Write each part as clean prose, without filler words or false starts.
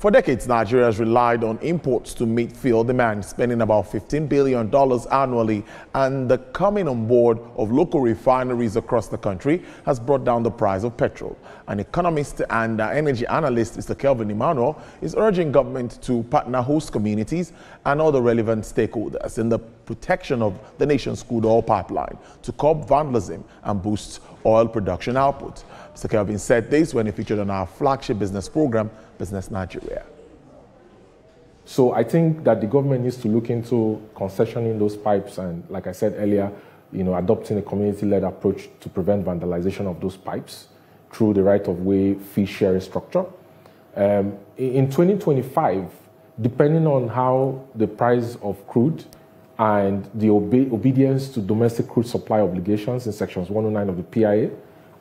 For decades, Nigeria has relied on imports to meet fuel demand, spending about $15 billion annually, and the coming on board of local refineries across the country has brought down the price of petrol. An economist and energy analyst, Mr. Kelvin Emmanuel, is urging government to partner host communities and other relevant stakeholders in the protection of the nation's crude oil pipeline to curb vandalism and boost oil production output. Mr. Kelvin said this when he featured on our flagship business program, Business Nigeria. So I think that the government needs to look into concessioning those pipes and, like I said earlier, adopting a community-led approach to prevent vandalization of those pipes through the right-of-way fee sharing structure. In 2025, depending on how the price of crude and the obedience to domestic crude supply obligations in sections 109 of the PIA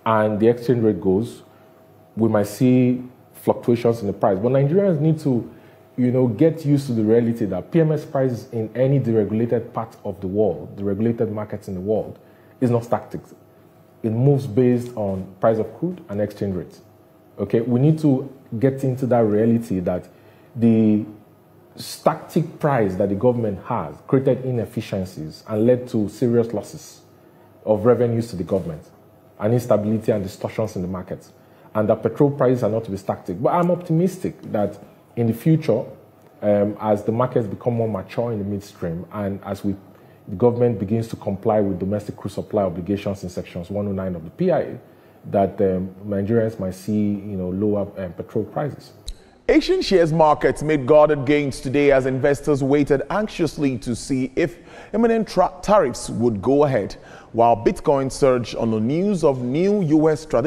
and the exchange rate goes, we might see fluctuations in the price. But Nigerians need to, get used to the reality that PMS price in any deregulated part of the world, the regulated markets in the world, is not static. It moves based on price of crude and exchange rates. Okay, we need to get into that reality that the static price that the government has created inefficiencies and led to serious losses of revenues to the government and instability and distortions in the markets, and that petrol prices are not to be static. But I'm optimistic that in the future, as the markets become more mature in the midstream and as the government begins to comply with domestic crude supply obligations in sections 109 of the PIA, that Nigerians might see lower petrol prices. Asian shares markets made guarded gains today as investors waited anxiously to see if imminent tariffs would go ahead, while Bitcoin surged on the news of new U.S. strategic